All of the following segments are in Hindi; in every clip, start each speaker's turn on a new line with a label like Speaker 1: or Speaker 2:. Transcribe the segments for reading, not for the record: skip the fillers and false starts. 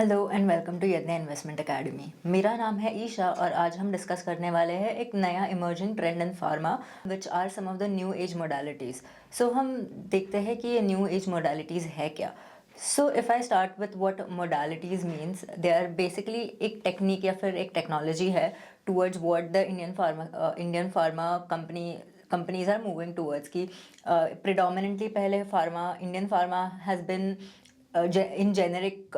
Speaker 1: हेलो एंड वेलकम टू यज्ञ इन्वेस्टमेंट एकेडमी। मेरा नाम है ईशा और आज हम डिस्कस करने वाले हैं एक नया emerging trend in pharma which are some of the new age modalities. So हम देखते हैं कि ये न्यू एज मोडालिटीज़ है क्या। So if I start with what modalities means, they are basically एक टेक्निक या फिर एक टेक्नोलॉजी है towards what the Indian pharma companies are moving towards की प्रिडोमिनेंटली पहले Indian pharma has been in generic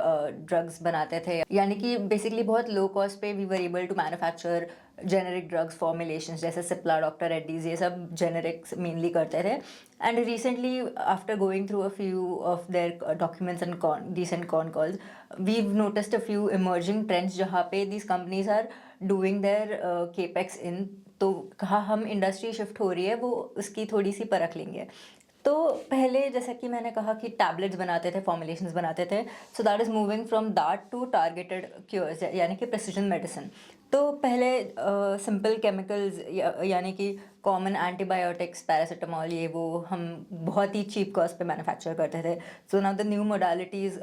Speaker 1: drugs बनाते थे, यानी कि बेसिकली बहुत लो कॉस्ट पे we were able to manufacture generic drugs formulations जैसे सिप्ला, डॉक्टर रेड्डीज, ये सब जेनेरिक्स मेनली करते थे। And recently after going through a few of their documents and recent con calls, we noticed a few emerging trends जहाँ पे these companies are doing their capex in. तो कहाँ हम इंडस्ट्री शिफ्ट हो रही है वो उसकी थोड़ी सी परख लेंगे। तो पहले जैसा कि मैंने कहा कि टैबलेट्स बनाते थे, फॉर्मुलेशंस बनाते थे, so that is moving from that to targeted cures यानी कि प्रिसिजन मेडिसिन। तो पहले सिंपल केमिकल्स यानी कि कॉमन एंटीबायोटिक्स, पैरासीटामॉल, ये वो हम बहुत ही चीप कॉस्ट पे मैन्युफैक्चर करते थे। So now the new modalities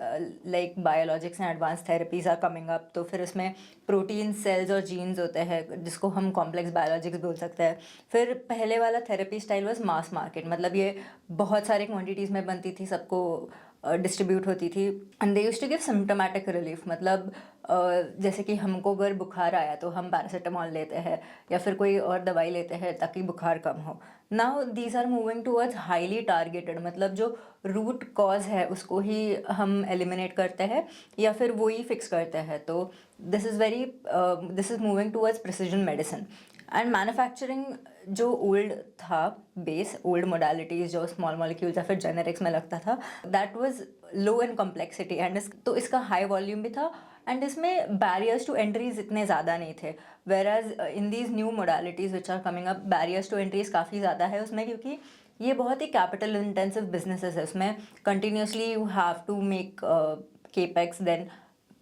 Speaker 1: like biologics and advance therapies are coming up. तो फिर उसमें प्रोटीन, सेल्स और जीन्स होते हैं जिसको हम कॉम्प्लेक्स बायोलॉजिक्स बोल सकते हैं। फिर पहले वाला therapy style was mass market, मतलब ये बहुत सारे क्वांटिटीज़ में बनती थी, सबको डिस्ट्रीब्यूट होती थी। And they used to give symptomatic relief, मतलब जैसे कि हमको अगर बुखार आया तो हम पैरासीटामॉल लेते हैं या फिर कोई और दवाई लेते हैं ताकि बुखार कम हो। Now these are moving towards highly targeted, मतलब जो रूट कॉज है उसको ही हम एलिमिनेट करते हैं या फिर वो ही फिक्स करते हैं। तो this is moving towards precision medicine. And manufacturing जो ओल्ड था, बेस ओल्ड मोडालिटीज़ जो स्मॉल मॉलिक्यूल्स या फिर जेनेरिक्स में लगता था, that was low in complexity and तो इसका हाई वॉल्यूम भी था एंड इसमें बैरियर्स टू एंट्रीज इतने ज़्यादा नहीं थे। Whereas in these new modalities which are coming up, barriers to entries काफ़ी ज़्यादा है उसमें, क्योंकि ये बहुत ही कैपिटल इंटेंसिव बिजनेसेस है। उसमें continuously you have to make capex, then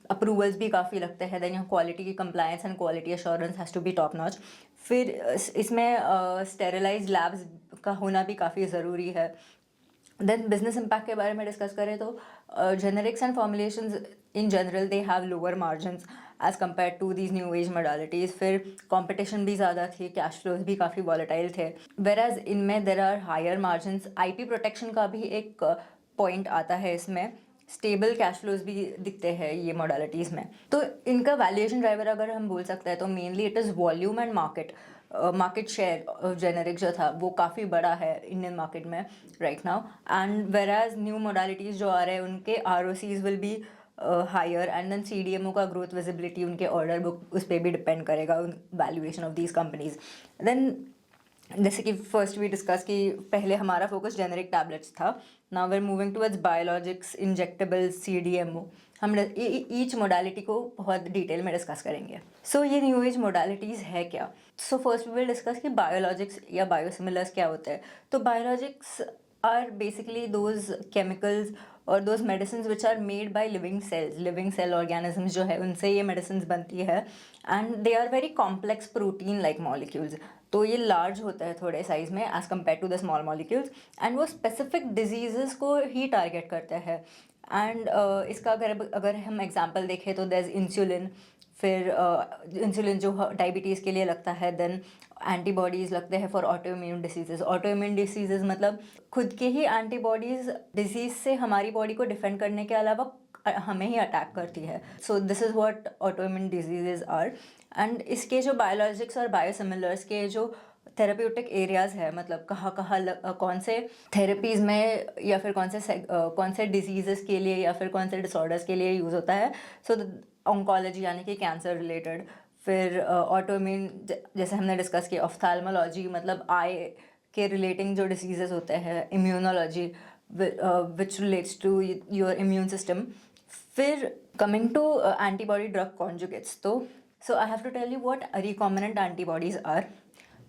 Speaker 1: approvals भी काफ़ी लगते हैं, देन यहाँ क्वालिटी की compliance and quality assurance has to be top notch. फिर इसमें स्टेरिलाइज लैब्स का होना भी काफ़ी ज़रूरी है। देन बिजनेस इम्पैक्ट के बारे में डिस्कस करें तो generics and formulations in general they have lower margins as compare to these new age modalities. फिर कंपटीशन भी ज़्यादा थी, कैश फ्लोज भी काफ़ी वॉलेटाइल थे। वेर एज इनमें there are higher margins, IP protection का भी एक पॉइंट आता है इसमें, स्टेबल कैश फ्लोज भी दिखते हैं ये मॉडलिटीज़ में। तो इनका वैल्यूएशन ड्राइवर अगर हम बोल सकते हैं तो mainly it is volume and market share. Generic जो था वो काफ़ी बड़ा है इंडियन मार्केट में right now, and whereas new modalities जो आ रहे हैं उनके ROCs will be higher and then CDMO का ग्रोथ विजिबिलिटी, उनके ऑर्डर बुक, उस पर भी डिपेंड करेगा valuation of these companies. Then जैसे कि फर्स्ट वी डिस्कस कि पहले हमारा फोकस जेनेरिक टैबलेट्स था, now we are moving towards biologics, injectables, CDMO। हम ईच मोडालिटी को बहुत डिटेल में डिस्कस करेंगे। सो ये न्यू एज मोडालिटीज़ है क्या। So first we will discuss कि बायोलॉजिक्स या बायोसिमिलर्स क्या होते हैं। तो biologics are basically those chemicals और those medicine which are made by living cell organisms जो है उनसे ये मेडिसिन बनती है। And they are very complex protein like molecules. तो ये लार्ज होता है थोड़े साइज में as compare to the small molecules, and वो स्पेसिफिक डिजीजेस को ही टारगेट करते हैं। एंड इसका अगर हम एग्जांपल देखें तो देयर इज इंसुलिन। फिर इंसुलिन जो डायबिटीज़ के लिए लगता है, देन एंटीबॉडीज़ लगते हैं फॉर ऑटो इम्यून डिसीजेज, मतलब खुद के ही एंटीबॉडीज़ डिजीज़ से हमारी बॉडी को डिफेंड करने के अलावा हमें ही अटैक करती है। So this is what auto immune diseases are. And इसके जो बायोलॉजिक्स और बायोसिमिलर्स के जो थेरेप्यूटिक एरियाज़ है, मतलब कहाँ कहाँ कौन से थेरेपीज़ में या फिर कौन से डिजीज़ के लिए या फिर कौन से डिसऑर्डर्स के लिए यूज़ होता है। सो ऑन्कोलॉजी यानी कि कैंसर रिलेटेड, फिर ऑटोइम्यून जैसे हमने डिस्कस किया, ऑफ्थाल्मोलॉजी मतलब आई के रिलेटिंग जो डिसीजेज होते हैं, immunology which relates to your immune system. फिर coming to antibody drug conjugates, तो so I have to tell you what recombinant antibodies are.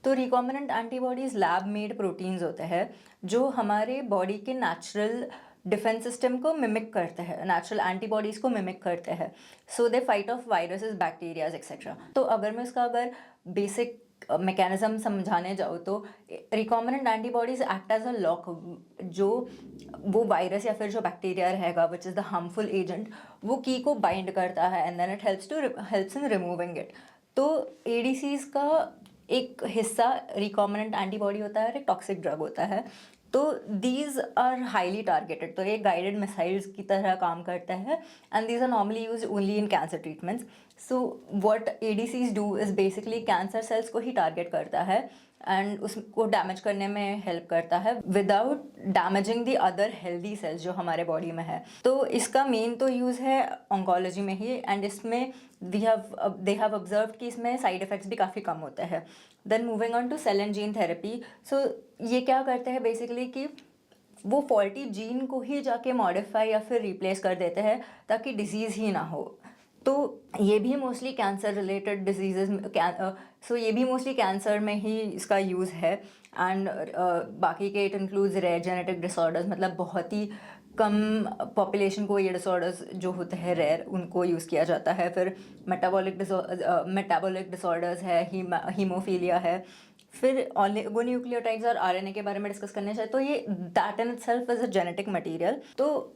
Speaker 1: तो recombinant antibodies lab made proteins होते हैं जो हमारे बॉडी के नेचुरल डिफेंस सिस्टम को मिमिक करते हैं, नेचुरल एंटीबॉडीज़ को मिमिक करते हैं। So they fight off viruses, bacterias etcetera. तो अगर बेसिक मैकेनिज्म समझाने जाऊँ तो recombinant antibodies act as a lock. जो वो वायरस या फिर जो बैक्टीरिया रहेगा which is the harmful agent, वो की को बाइंड करता है and then it helps in removing it. तो एडीसीज का एक हिस्सा रिकॉम्बिनेंट एंटीबॉडी होता है और एक टॉक्सिक ड्रग होता है। तो दीज आर हाईली टारगेटेड, तो ये गाइडेड मिसाइल्स की तरह काम करता है and these are normally use only in cancer treatments. So what ADCs do is basically cancer cells को ही टारगेट करता है एंड उसको डैमेज करने में हेल्प करता है without damaging the other healthy cells जो हमारे बॉडी में है। तो इसका मेन तो यूज़ है ऑन्कोलॉजी में ही एंड इसमें दे हैव ऑब्जर्व्ड कि इसमें साइड इफ़ेक्ट्स भी काफ़ी कम होते हैं। Then moving on to cell and gene therapy. So ये क्या करते हैं बेसिकली कि वो फॉल्टी जीन को ही जाके मॉडिफाई या फिर रिप्लेस कर देते हैं ताकि डिजीज़ ही ना हो। तो ये भी मोस्टली कैंसर रिलेटेड डिजीजेस, सो ये भी मोस्टली कैंसर में ही इसका यूज़ है एंड बाकी के it includes rare genetic disorders, मतलब बहुत ही कम पॉपुलेशन को ये डिसऑर्डर्स जो होते हैं रेयर उनको यूज़ किया जाता है। फिर मेटाबॉलिक डिसऑर्डर्स है, हीमोफीलिया है। फिर ऑलिगोन्यूक्लियोटाइड्स और आरएनए के बारे में डिस्कस करने चाहिए, तो ये that in itself is a genetic material. तो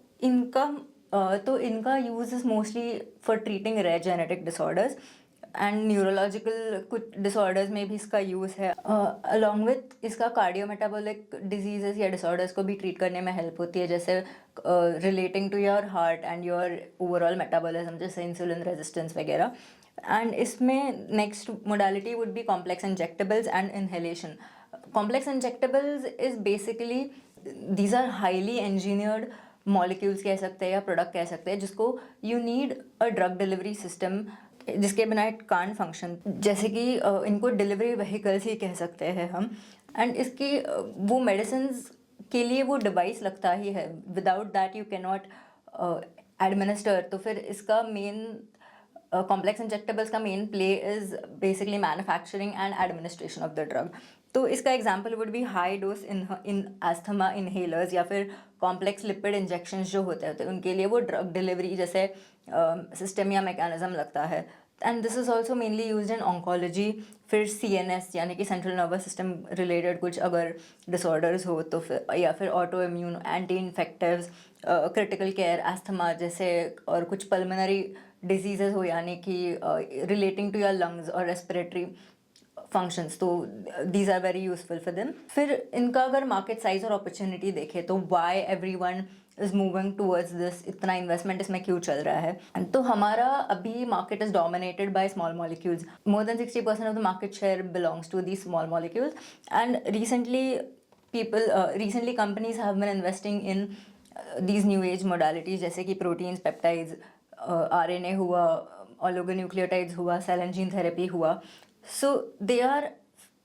Speaker 1: इनका use is mostly for treating rare genetic disorders and neurological कुछ डिसऑर्डर्स में भी इसका यूज़ है। अलॉन्ग विथ इसका कार्डियोमेटाबॉलिक डिजीजेस या डिसऑर्डर्स को भी ट्रीट करने में हेल्प होती है, जैसे relating to your heart and your overall metabolism, जैसे इंसुलिन रेजिस्टेंस वगैरह। एंड इसमें next modality would be complex injectables and inhalation. Complex injectables is basically these are highly engineered molecules कह सकते हैं या प्रोडक्ट कह सकते हैं जिसको you need a drug delivery system, जिसके बिना इट कांट फंक्शन। जैसे कि इनको डिलीवरी व्हीकल्स ही कह सकते हैं हम। एंड इसकी वो मेडिसिन्स के लिए वो डिवाइस लगता ही है, without that you can not administer. तो फिर इसका मेन कॉम्प्लेक्स इंजेक्टेबल्स का main play is basically manufacturing and administration of the drug. तो इसका example would be high dose in asthma inhalers या फिर कॉम्प्लेक्स लिपिड इंजेक्शंस जो होते हैं उनके लिए वो ड्रग डिलीवरी जैसे सिस्टम या मैकेनिज्म लगता है। And this is also mainly use in oncology. फिर CNS यानी कि सेंट्रल नर्वस सिस्टम रिलेटेड कुछ अगर डिसऑर्डर्स हो तो फिर, या फिर auto immune, anti infectives, critical care, asthma जैसे, और कुछ पल्मोनरी डिजीजेज हो यानी कि रिलेटिंग टू योर लंग्स और रेस्पिरेटरी फंक्शंस, तो these are very useful for them. फिर इनका अगर मार्केट साइज और अपॉर्चुनिटी देखें तो why everyone is moving towards this, इतना इन्वेस्टमेंट इसमें क्यों चल रहा है। तो हमारा अभी market is dominated by small molecules. More than 60% of the market share belongs to the small molecules and recently companies have been investing in these new age modalities जैसे कि प्रोटीन्स, पेप्टाइड्स, RNA हुआ, ऑलिगोन्यूक्लियोटाइड्स हुआ, सेल एंड जीन थेरेपी हुआ। So they are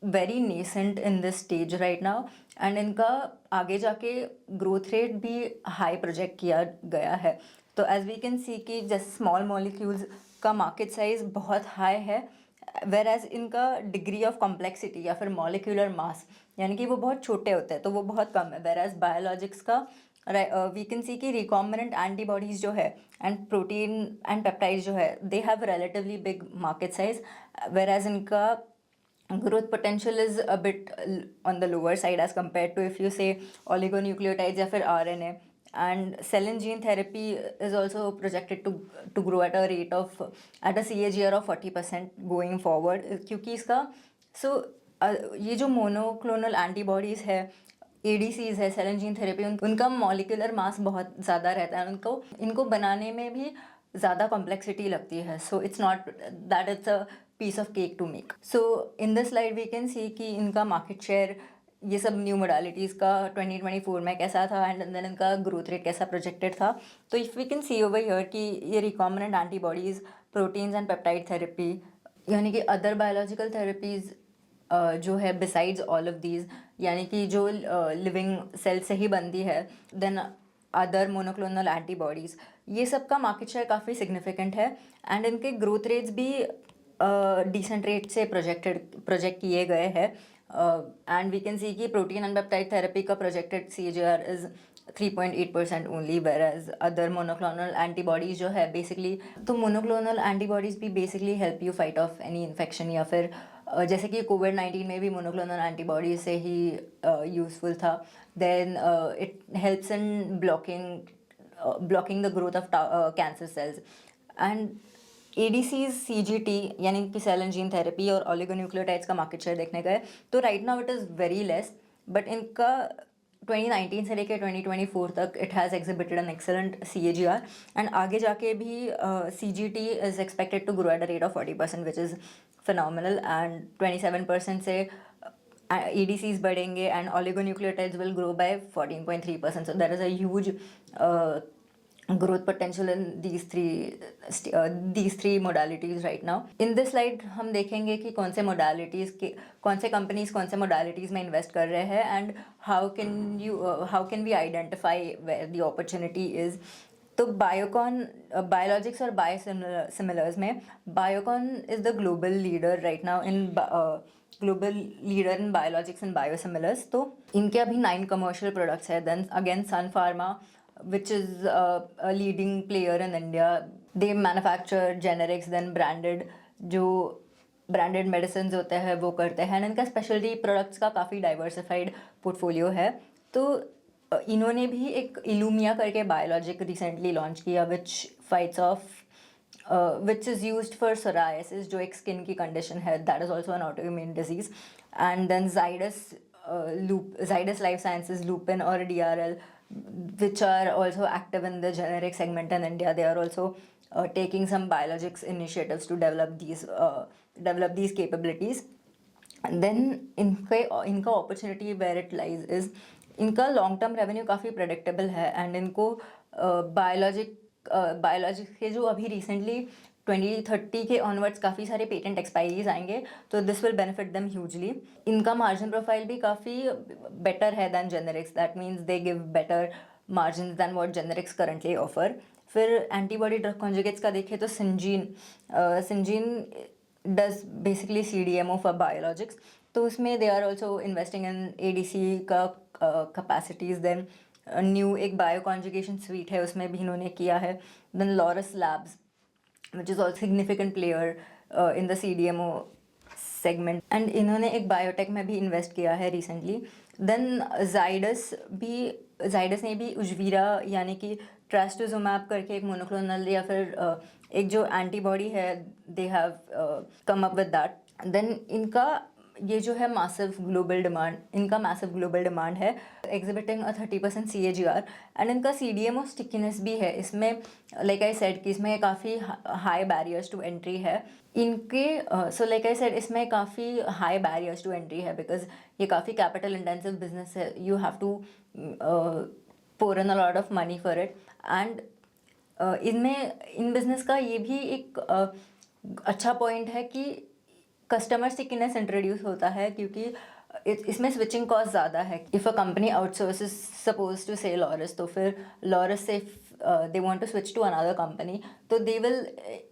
Speaker 1: very nascent in this stage right now and इनका आगे जाके ग्रोथ रेट भी हाई प्रोजेक्ट किया गया है। तो एज वी कैन सी कि जैसे स्मॉल मॉलिक्यूल्स का मार्केट साइज बहुत हाई है, वेर एज इनका डिग्री ऑफ कॉम्प्लेक्सिटी या फिर मॉलिक्यूलर मास यानी कि वो बहुत छोटे होते हैं तो वो बहुत कम है। वेर एज बायोलॉजिक्स का वी कैन सी कि रिकॉम्बिनेंट एंटीबॉडीज जो है एंड प्रोटीन एंड पेप्टाइड्स जो है they have relatively big market size, whereas इनका growth potential is a bit on the lower side as compared to if you say oligonucleotides या फिर RNA. And cell and gene therapy is also projected to grow at a rate of at a CAGR of 40% going forward, क्योंकि इसका ये जो मोनोक्लोनल एंटीबॉडीज़ है, ADCs है, सेल एंड जीन थेरेपी, उनका मॉलिक्यूलर मास बहुत ज़्यादा रहता है, इनको बनाने में भी ज़्यादा कॉम्प्लेक्सिटी लगती है। So it's not that it's a piece of cake to make. So in this slide we can see कि इनका मार्केट शेयर ये सब न्यू मोडालिटीज़ का 2024 में कैसा था एंड देन इनका ग्रोथ रेट कैसा प्रोजेक्टेड था। तो if we can see over here कि ये recombinant antibodies, proteins and peptide therapy यानी कि अदर बायोलॉजिकल थेरेपीज़ जो है बिसाइड्स ऑल ऑफ दीज, यानी कि जो लिविंग सेल से ही बनती है, देन अदर मोनोक्लोनल एंटीबॉडीज़, ये सब का मार्केट शेयर काफ़ी सिग्निफिकेंट है एंड इनके ग्रोथ रेट्स भी डिसेंट रेट से प्रोजेक्ट किए गए हैं। एंड वी कैन सी कि प्रोटीन एंड पेप्टाइड थेरेपी का projected CAGR is 3.8% only, whereas other monoclonal antibodies जो है बेसिकली, तो मोनोक्लोनल एंटीबॉडीज़ भी basically help you fight off any infection या फिर जैसे कि कोविड-19 में भी मोनोक्लोनल एंटीबॉडीज से ही यूज़फुल था। then it helps in blocking the growth of cancer cells. And ADCs, CGT यानी कि सेल एंड जीन थेरेपी और ओलिगोन्यूक्लियोटाइड्स का मार्केट शेयर देखने गए तो right now it is very less, but इनका 2019 से लेकर 2024 तक it has exhibited an excellent CAGR, and आगे जाके भी CGT is expected to grow at a rate of 40%, which is phenomenal, and 27% से EDCs बढ़ेंगे and oligonucleotides will grow by 14.3%. So there is a huge growth potential in these three modalities right now. In this slide हम देखेंगे कि कौन से modalities के कौन से companies कौन से modalities में invest कर रहे हैं and how can we identify where the opportunity is. तो बायोकॉन बायोलॉजिक्स और बायोसिमिलर्स में Biocon is the global leader right now in biologics and biosimilars. तो इनके अभी 9 कमर्शियल प्रोडक्ट्स है. Then again Sun Pharma which is a leading player in India, they manufacture generics then branded, जो ब्रांडेड मेडिसिन होते हैं वो करते हैं. इनका स्पेशलिटी प्रोडक्ट्स का काफ़ी डाइवर्सिफाइड पोर्टफोलियो है. तो इन्होंने भी एक इलूमिया करके बायोलॉजिक रिसेंटली लॉन्च किया which fights of which is used for psoriasis, जो एक स्किन की कंडीशन है, that is also an autoimmune disease. And then Zydus Life Sciences, Lupin or DRL, which are also active in the generic segment in India. They are also taking some biologics initiatives to develop these capabilities. And then इनका opportunity where it lies is इनका लॉन्ग टर्म रेवेन्यू काफ़ी प्रेडिक्टेबल है. एंड इनको बायोलॉजिक्स के जो अभी रिसेंटली 2030 के ऑनवर्ड्स काफ़ी सारे पेटेंट एक्सपायरीज आएंगे, तो this will benefit them hugely. इनका मार्जिन प्रोफाइल भी काफ़ी बेटर है than generics. That means they give better margin than what generics currently offer. फिर एंटीबॉडी ड्रग कॉन्जुगेट्स का देखें तो Syngene does basically CDMO for biologics. तो उसमें they are also investing in ADC का कैपेसिटीज़. देन न्यू एक बायो कॉन्जुगेशन स्वीट है, उसमें भी इन्होंने किया है. Then Laurus Labs which is also significant player in the CDMO segment, and इन्होंने एक बायोटेक में भी इन्वेस्ट किया है रिसेंटली. देन जाइडस ने भी उजवीरा यानी कि ट्रैस्टोजोमैब करके एक मोनोक्लोनल या फिर एक जो एंटीबॉडी है, they have come up with that. Then इनका ये जो है मैसिव ग्लोबल डिमांड है, एग्जिबिटिंग अ 30% CAGR. एंड इनका CDMO स्टिकीनेस भी है. इसमें लाइक आई सेड कि इसमें काफ़ी हाई बैरियर्स टू एंट्री है इनके. सो लाइक आई सेड इसमें काफ़ी हाई बैरियर्स टू एंट्री है बिकॉज ये काफ़ी कैपिटल इंटेंसिव बिजनेस है. You have to pour in a lot of money for it. And इन बिजनेस का ये भी एक अच्छा पॉइंट है कि कस्टमर स्टिकीनेस इंट्रोड्यूस होता है, क्योंकि इसमें स्विचिंग कॉस्ट ज़्यादा है. If a company outsources suppose to say Laurus, तो फिर लॉरस से they want to switch to another company, तो दे विल,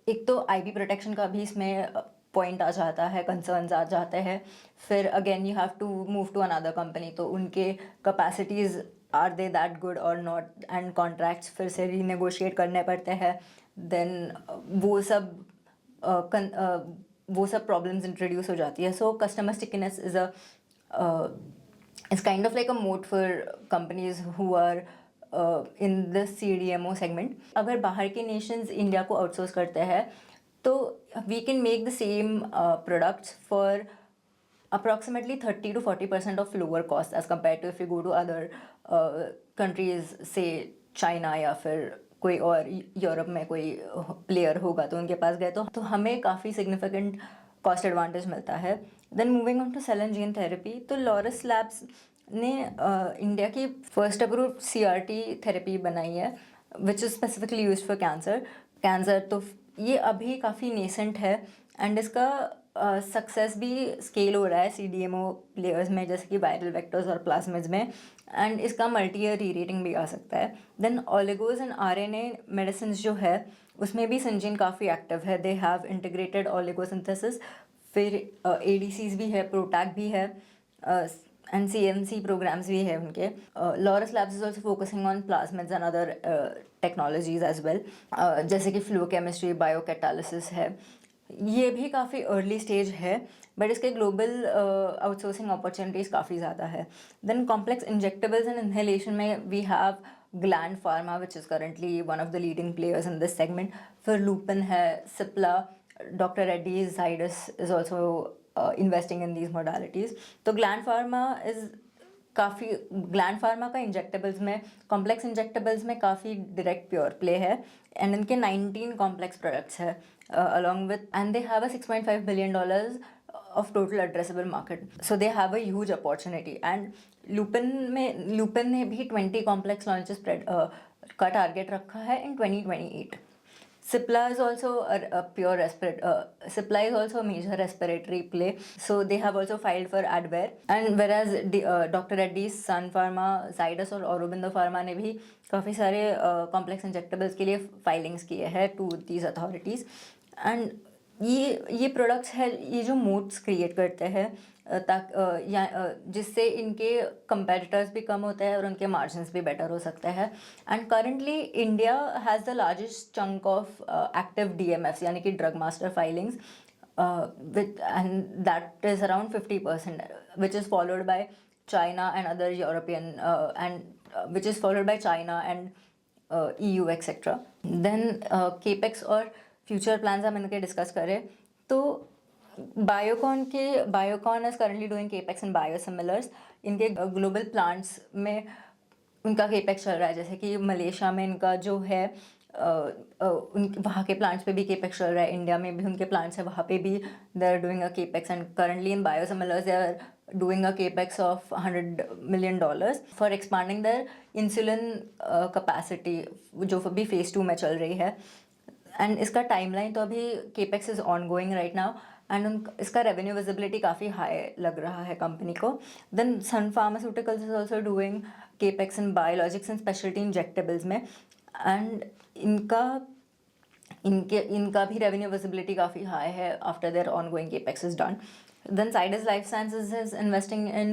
Speaker 1: एक तो IP प्रोटेक्शन का भी इसमें पॉइंट आ जाता है, कंसर्न्स आ जाते हैं. फिर again you have to move to another company, तो उनके capacities are they that good और नॉट, एंड कॉन्ट्रैक्ट्स फिर से रीनेगोशिएट करने पड़ते हैं. देन वो सब प्रॉब्लम्स इंट्रोड्यूस हो जाती है. So customer stickiness is kind of like a moat for companies who are in the CDMO segment. अगर बाहर के नेशंस इंडिया को आउटसोर्स करते हैं तो we can make the same products for approximately 30 to 40% of lower cost as compared to if you go to other countries, say China या फिर कोई और यूरोप में कोई प्लेयर होगा तो उनके पास गए तो हमें काफ़ी सिग्निफिकेंट कॉस्ट एडवांटेज मिलता है. Then moving on to cell and gene therapy, तो लॉरस लैब्स ने इंडिया की फर्स्ट अप्रूव्ड CRT थेरेपी बनाई है which is specifically used for cancer. तो ये अभी काफ़ी नेसेंट है एंड इसका सक्सेस भी स्केल हो रहा है CDMO प्लेयर्स में, जैसे कि वायरल वेक्टर्स और प्लाज्मिड्स में, एंड इसका मल्टी-ईयर री-रेटिंग भी आ सकता है. Then oligos and RNA medicine जो है उसमें भी सिंजीन काफ़ी एक्टिव है. They have integrated oligosynthesis. फिर ADCs भी है, प्रोटैक भी है, एंड CMC प्रोग्राम्स भी है उनके. Laurus Labs is also focusing on plasmids and other technologies as well, जैसे कि फ्लो केमिस्ट्री, बायो कैटालिसिस है. ये भी काफ़ी अर्ली स्टेज है, बट इसके ग्लोबल आउटसोर्सिंग अपॉर्चुनिटीज़ काफ़ी ज़्यादा है। Then complex injectables and inhalation में we have Gland Pharma which is currently one of the leading players in this segment. फिर लुपिन है, Cipla, doctor Reddy's, Zydus is also investing in these modalities. तो ग्लैंड फार्मा इज़ काफ़ी, ग्लैंड फार्मा का इंजेक्टेबल्स में, कॉम्प्लेक्स इंजेक्टेबल्स में काफ़ी डायरेक्ट प्योर प्ले है, एंड इनके 19 कॉम्प्लेक्स प्रोडक्ट्स है along with, and they have a $6.5 billion of total addressable market, so they have a huge opportunity. And Lupin ने भी 20 कॉम्प्लेक्स लॉन्चेस का टारगेट रखा है इन 2028. Cipla is also Cipla is also a major respiratory play, so they have also filed for Advair. And whereas Dr. Reddy's, Sun Pharma, Zydus और Aurobindo Pharma ने भी काफ़ी सारे complex injectables के लिए filings किए हैं to these authorities. And ये प्रोडक्ट्स है, ये जो मोड्स क्रिएट करते हैं जिससे इनके कंपेटिटर्स भी कम होते हैं और उनके मार्जिन्स भी बेटर हो सकते हैं. And currently India has the largest chunk of active DMFs यानी कि drug master filings, and that is around 50%, which is followed by China and other European which is followed by China and EU etc. Then capex और फ्यूचर प्लान्स हम इनके डिस्कस करें तो Biocon is currently doing capex in biosimilars. इनके ग्लोबल प्लांट्स में उनका केपेक्स चल रहा है, जैसे कि मलेशिया में इनका जो है वहाँ के प्लांट्स पे भी केपेक्स चल रहा है, इंडिया में भी उनके प्लांट्स है, वहाँ पे भी they are doing a capex. And currently in biosimilars they are doing a capex of $100 million for expanding their insulin capacity, जो अभी phase 2 में चल रही है. एंड इसका टाइमलाइन तो अभी capex is ongoing right now, and इसका रेवेन्यू विजिबिलिटी काफ़ी हाई लग रहा है कंपनी को. Then Sun pharmaceuticals is also doing capex in biologics and specialty injectables में, एंड इनका भी रेवेन्यू विजिबिलिटी काफ़ी हाई है after their ongoing capex is done. Then Zydus Life Sciences is investing in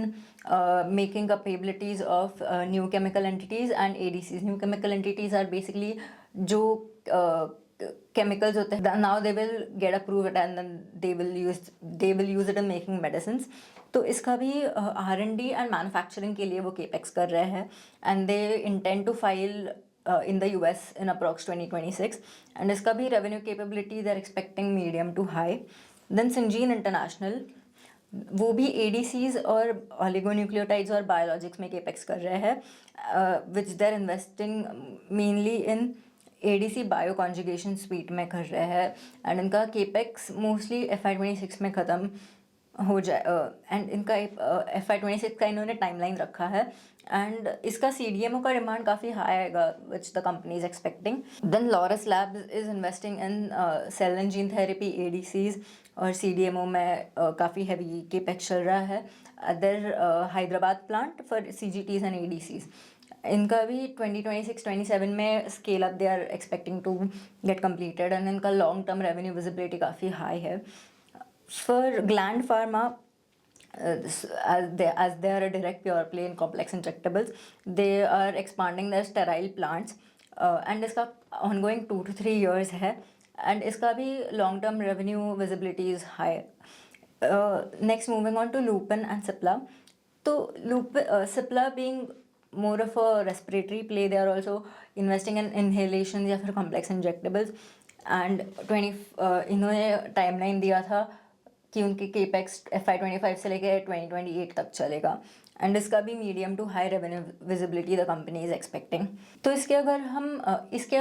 Speaker 1: making capabilities of new chemical entities and ADCs. New chemical entities are basically जो chemicals होते हैं, now they will get approved and then they will use it in making medicines. तो इसका भी R&D and manufacturing के लिए वो capex कर रहे हैं, and they intend to file in the US in approx 2026, and इसका भी revenue capability they are expecting medium to high. Then Syngene International, वो भी ADCs और oligonucleotides और biologics में capex कर रहे हैं, which they are investing mainly in ADC bioconjugation suite में कर रहे हैं, एंड इनका capex mostly FY26 में ख़त्म हो जाए, एंड इनका FY26 का इन्होंने टाइमलाइन रखा है, एंड इसका CDMO का डिमांड काफ़ी हाई आएगा which the company is expecting. Then Laurus Labs is investing in cell and gene therapy ADCs और CDMO में काफ़ी हैवी केपेक्स चल रहा है. Other Hyderabad plant for CGTs and ADCs, इनका भी 2026-27 में scale up they are expecting to get completed, and इनका लॉन्ग टर्म रेवेन्यू विजिबिलिटी काफ़ी हाई है. For Gland Pharma, as they are a direct pure play in complex injectables, they are expanding their sterile plants, and इसका ongoing 2 to 3 years है, and इसका भी long term revenue visibility is high. Next, moving on to Lupin and Cipla. तो Cipla being more of a respiratory play, they are also investing in inhalations या फिर complex injectables, and इन्होंने टाइमलाइन दिया था कि उनके केपेक्स FY25 से लेकर 2028 तक चलेगा, एंड इसका भी medium to high revenue visibility the company is expecting. तो इसके अगर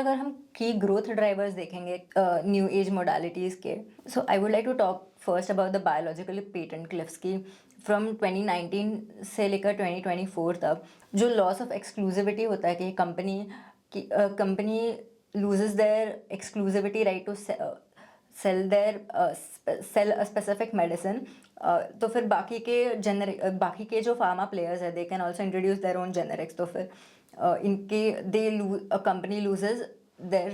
Speaker 1: हम की ग्रोथ ड्राइवर्स देखेंगे न्यू एज मोडालिटीज़ के, so I would like to talk first about the biological patent cliffs की. फ्रॉम 2019 से लेकर 2024 तक जो लॉस ऑफ एक्सक्लूसिविटी होता है कि company loses their exclusivity right to sell a specific medicine, तो फिर बाकी के जो फार्मा प्लेयर्स है they can also introduce their own generics. तो फिर a company loses their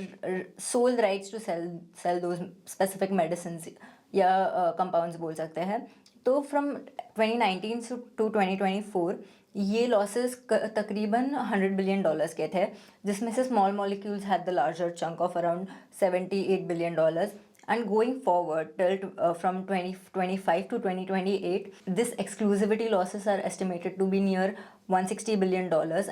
Speaker 1: sole rights to sell those specific medicines या compounds बोल सकते हैं. तो फ्रॉम 2019 to 2024 ये लॉसेस तकरीबन $100 billion के थे, जिसमें से small molecules had the larger chunk of around $78 billion, and going forward till from 2025 to 2028, this exclusivity losses are estimated to be near $160 billion,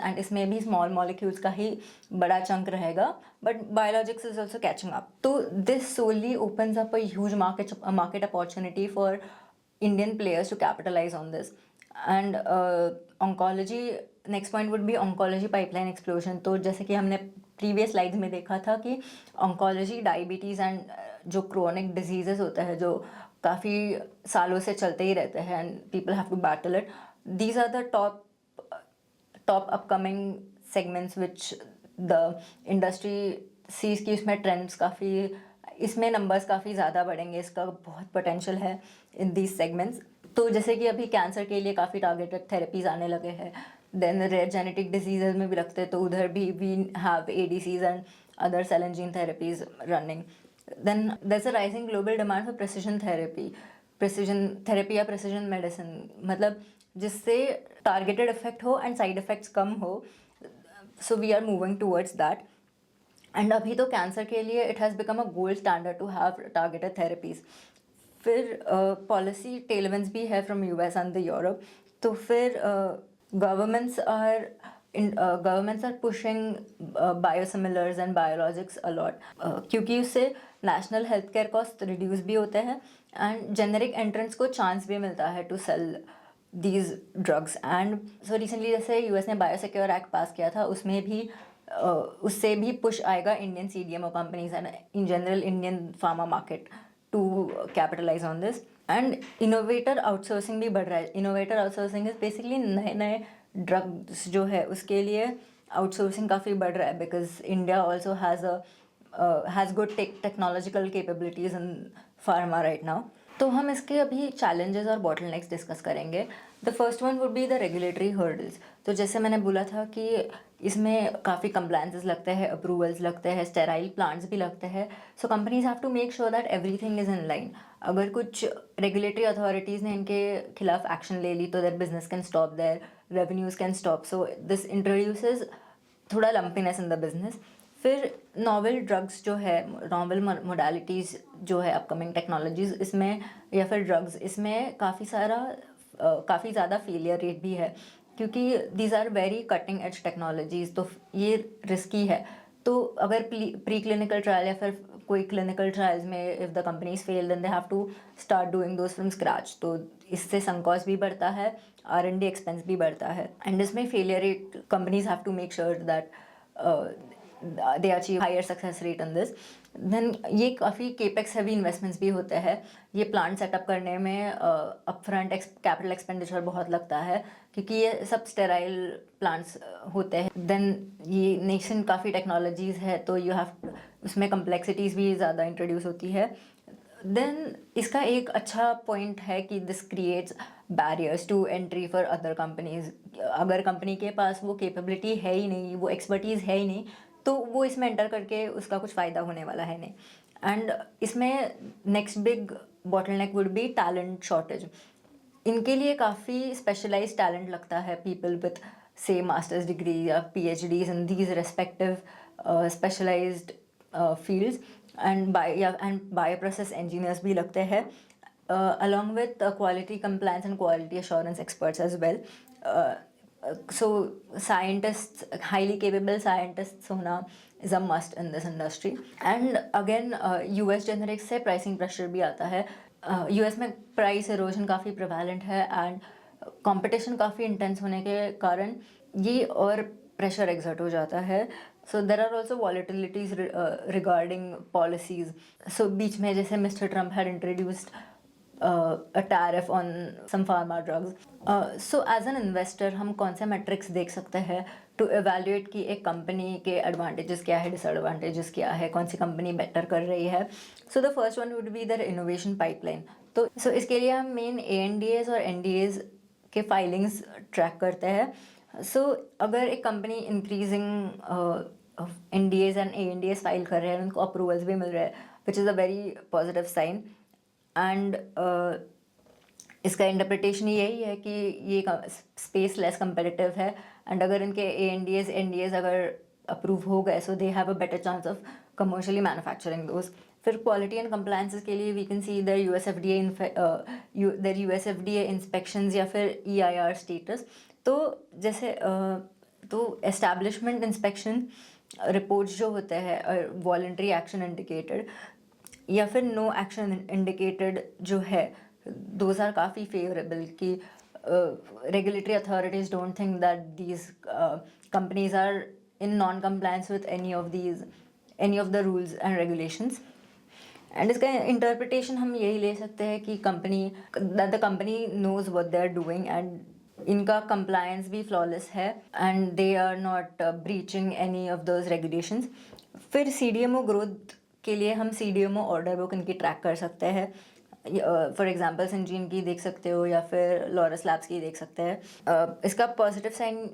Speaker 1: and इसमें भी small molecules का ही बड़ा chunk रहेगा, but biologics is also catching up. तो this solely opens up a huge market opportunity for Indian players to capitalize on this. And oncology, next point would be oncology pipeline explosion. तो जैसे कि हमने प्रीवियस स्लाइड्स में देखा था कि ऑन्कोलॉजी, डायबिटीज़ एंड जो क्रोनिक डिजीजेस होते हैं जो काफ़ी सालों से चलते ही रहते हैं and people have to battle it, these are the top upcoming segments which the industry sees की उसमें ट्रेंड्स काफ़ी, इसमें नंबर्स काफ़ी ज़्यादा बढ़ेंगे, इसका बहुत पोटेंशियल है इन दीज सेगमेंट्स. तो जैसे कि अभी कैंसर के लिए काफ़ी टारगेटेड थेरेपीज़ आने लगे हैं, देन रेयर जेनेटिक डिजीज़ में भी लगते हैं, तो उधर भी we have ADCs and other cell and gene therapies running. Then there is a rising global demand for precision therapy या प्रिसिजन मेडिसिन, मतलब जिससे टारगेटेड इफेक्ट हो एंड साइड इफेक्ट्स कम हो. So we are moving towards that. And अभी तो कैंसर के लिए it has become a gold standard to have targeted therapies. फिर पॉलिसी टेलविंड्स भी है from US and the Europe. तो फिर governments are pushing biosimilars and biologics a lot, क्योंकि उससे national health care cost reduce भी होते हैं एंड जेनेरिक एंट्रेंट्स को चांस भी मिलता है to sell these drugs. And so recently जैसे US ने बायोसिक्योर एक्ट पास किया था, उसमें भी उससे भी पुश आएगा Indian CDMO companies and in general Indian pharma market to capitalise on this. And innovator outsourcing भी बढ़ रहा है. इनोवेटर आउटसोर्सिंग इज बेसिकली नए नए ड्रग्स जो है उसके लिए आउटसोर्सिंग काफ़ी बढ़ रहा है, because India also has good technological capabilities in pharma right now. तो हम इसके अभी चैलेंजेस और बॉटलनेक्स डिस्कस करेंगे. The first one would be the regulatory hurdles. तो जैसे मैंने बोला था कि इसमें काफ़ी कंप्लायंसेस लगते हैं, अप्रूवल्स लगते हैं, स्टेराइल प्लांट्स भी लगते हैं. So companies have to make sure that everything is in line. अगर कुछ रेगुलेटरी अथॉरिटीज़ ने इनके खिलाफ एक्शन ले ली तो their business can stop, their revenues can stop. So this introduces थोड़ा लंपीनेस इन द बिजनेस. फिर नॉवल ड्रग्स जो है, नॉवल मोडालिटीज़ जो है, अपकमिंग टेक्नोलॉजीज़ इसमें या फिर ड्रग्स इसमें काफ़ी ज़्यादा फेलियर रेट भी है, क्योंकि these are very cutting edge technologies. तो ये रिस्की है. तो अगर प्री क्लिनिकल ट्रायल या फिर कोई क्लिनिकल ट्रायल्स में if the companies fail then they have to start doing those from scratch. तो इससे संक कॉस्ट भी बढ़ता है, R&D एक्सपेंस भी बढ़ता है. एंड इसमें failure rate companies have to make sure that they achieve higher success rate in this. Then ये काफ़ी केपेक्स हैवी इन्वेस्टमेंट्स भी होते हैं. ये प्लांट सेटअप करने में अपफ्रंट कैपिटल एक्सपेंडिचर बहुत लगता है, क्योंकि ये सब स्टेराइल प्लांट्स होते हैं. देन ये नेशन काफ़ी टेक्नोलॉजीज़ है, तो यू हैव उसमें कम्प्लेक्सिटीज़ भी ज़्यादा इंट्रोड्यूस होती है. देन इसका एक अच्छा पॉइंट है कि this creates barriers to entry for other companies. अगर कंपनी के पास वो कैपेबिलिटी है ही नहीं, वो एक्सपर्टीज़ है ही नहीं, तो वो इसमें एंटर करके उसका कुछ फ़ायदा होने वाला है नहीं. एंड इसमें next big bottleneck would be talent shortage. इनके लिए काफ़ी स्पेशलाइज्ड टैलेंट लगता है, people with say masters degree या PhDs in these respective specialised fields. And bioprocess engineers भी लगते हैं, along with quality compliance and quality assurance experts as well. So scientists, highly capable scientists होना is a must in this industry. And again US generics से pricing pressure भी आता है. US में price erosion काफ़ी prevalent है and competition काफ़ी intense होने के कारण ये और pressure exert हो जाता है. So there are also volatilities regarding policies. So बीच में जैसे Mr. Trump had introduced a tariff on some pharma drugs. So as an investor हम कौन से metrics देख सकते हैं to evaluate कि एक company के advantages क्या है, disadvantages क्या है, कौन सी company better कर रही है. So the first one would be their innovation pipeline. तो इसके लिए हम main ANDAs और NDAs के filings track करते हैं. So अगर एक company increasing NDAs and ANDAs file कर रहे हैं, उनको approvals भी मिल रहे हैं, which is a very positive sign. And इसका इंटरप्रिटेशन यही है कि ये स्पेस लेस कंपेटिटिव है, एंड अगर इनके ANDAs NDAs अगर अप्रूव हो गए, so they have a better chance of commercially manufacturing those. फिर क्वालिटी एंड कंप्लायंसेस के लिए we can see their USFDA inspections या फिर ईआईआर स्टेटस। तो जैसे तो एस्टैब्लिशमेंट इंस्पेक्शन रिपोर्ट्स जो होते हैं वॉलंटरी एक्शन इंडिकेटेड या फिर नो एक्शन इंडिकेटेड जो है, दोज आर काफ़ी फेवरेबल कि regulatory authorities don't think that these companies are in non-compliance with any of the rules and regulations. And इसका इंटरप्रिटेशन हम यही ले सकते हैं कि the company knows what they are doing and इनका कंप्लायंस भी फ्लॉलेस है and they are not breaching any of those regulations. फिर सीडीएमओ ग्रोथ के लिए हम सीडीएमओ ऑर्डर बुक इनकी ट्रैक कर सकते हैं। फॉर एग्जांपल सिंजीन की देख सकते हो या फिर लॉरस लैब्स की देख सकते हैं। इसका पॉजिटिव साइन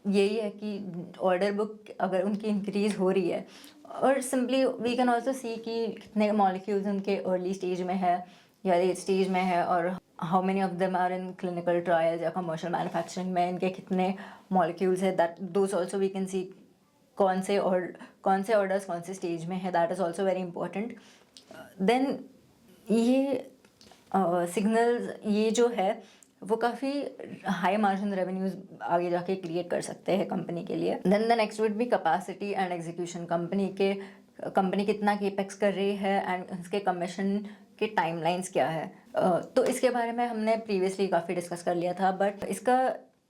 Speaker 1: यही है कि ऑर्डर बुक अगर उनकी इंक्रीज हो रही है, और simply we can also see कि कितने मॉलिक्यूल्स उनके अर्ली स्टेज में है या लेट स्टेज में है, और how many of them are in clinical trials या कमर्शियल मैन्युफैक्चरिंग में इनके कितने मॉलिक्यूल्स है। That those also we can see कौन से ऑर्डर्स कौन से स्टेज में है, that is also very important. Then ये सिग्नल्स ये जो है वो काफ़ी हाई मार्जिन रेवेन्यूज आगे जाके क्रिएट कर सकते हैं कंपनी के लिए। Then the next would be capacity and execution. Company कितना केपेक्स कर रही है एंड उसके कमीशन के टाइमलाइंस क्या है। तो इसके बारे में हमने प्रीवियसली काफ़ी डिस्कस कर लिया था, बट इसका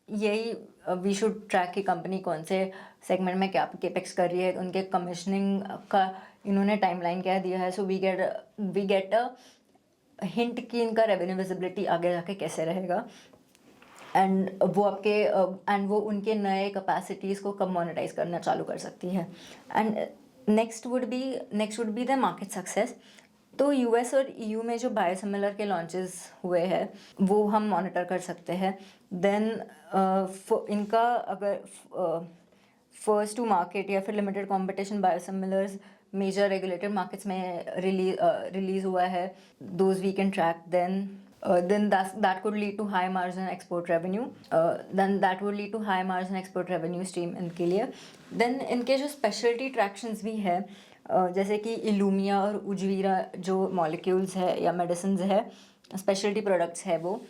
Speaker 1: यही वी शुड ट्रैक कि कंपनी कौन से सेगमेंट में क्या केपेक्स कर रही है, उनके कमीशनिंग का इन्होंने टाइमलाइन क्या दिया है। So we get a hint कि इनका रेवेन्यू विजिबिलिटी आगे जाके कैसे रहेगा एंड वो उनके नए कैपेसिटीज़ को कब मोनेटाइज करना चालू कर सकती है। And next would be the market success. तो यूएस और ईयू में जो बायोसिमिलर के लॉन्चेस हुए हैं वो हम मॉनिटर कर सकते हैं। देन इनका अगर फर्स्ट टू मार्केट या फिर limited competition biosimilars major regulated markets में रिलीज हुआ है, those we can track. then that could lead to high margin export revenue, stream इनके लिए। then इनके जो स्पेशलिटी ट्रैक्शंस भी है, जैसे कि इलूमिया और उजवीरा जो मॉलिक्यूल्स है या मेडिसिन है, स्पेशलिटी प्रोडक्ट्स है वो,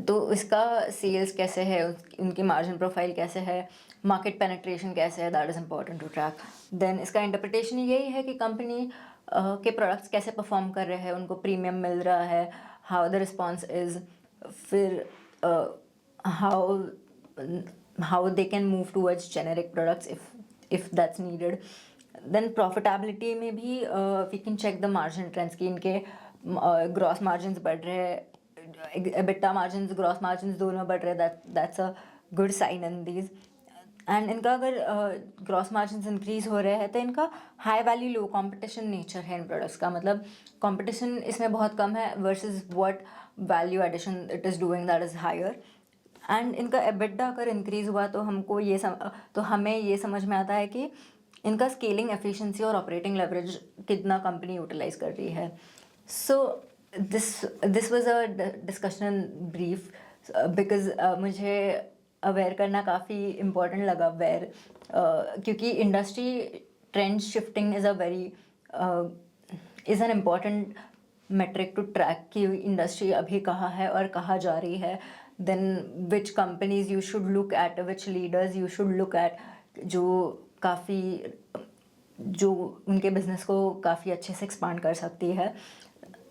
Speaker 1: तो इसका सेल्स कैसे है, उनकी मार्जिन प्रोफाइल कैसे है, मार्केट पेनिट्रेशन कैसे है, that is important to track. Then इसका इंटरप्रिटेशन यही है कि कंपनी के प्रोडक्ट्स कैसे परफॉर्म कर रहे हैं, उनको प्रीमियम मिल रहा है, हाउ द रिस्पॉन्स इज़, फिर how they can move towards generic products if that's needed. Then profitability में भी we can check the margin trends कि इनके ग्रॉस मार्जिन बढ़ रहे हैं, EBITDA मार्जिन ग्रॉस मार्जिन दोनों बढ़ रहे हैं, that's a good sign in these. And इनका अगर ग्रॉस मार्जिन इंक्रीज हो रहे हैं तो इनका हाई वैल्यू लो कंपटीशन नेचर है इन प्रोडक्ट्स का, मतलब कंपटीशन इसमें बहुत कम है versus what value addition it is doing, that is higher. And इनका EBITDA अगर इंक्रीज हुआ तो हमें ये समझ में आता है कि इनका स्केलिंग एफिशिएंसी और ऑपरेटिंग लेवरेज कितना कंपनी यूटिलाइज कर रही है। So this was a discussion brief because मुझे अवेयर करना काफ़ी इम्पोर्टेंट लगा क्योंकि industry trend shifting is an important metric to track कि इंडस्ट्री अभी कहाँ है और कहाँ जा रही है। Then which companies you should look at, which leaders you should look at, जो उनके बिजनेस को काफ़ी अच्छे से एक्सपांड कर सकती है।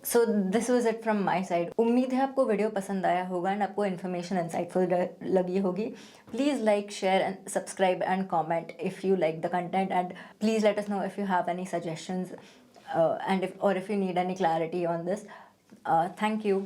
Speaker 1: So this was it from my side. उम्मीद है आपको वीडियो पसंद आया होगा एंड आपको इन्फॉर्मेशन इंसाइटफुल लगी होगी। Please like, share and subscribe and comment if you like the content, and please let us know if you have any suggestions and if you need any clarity on this. Thank you.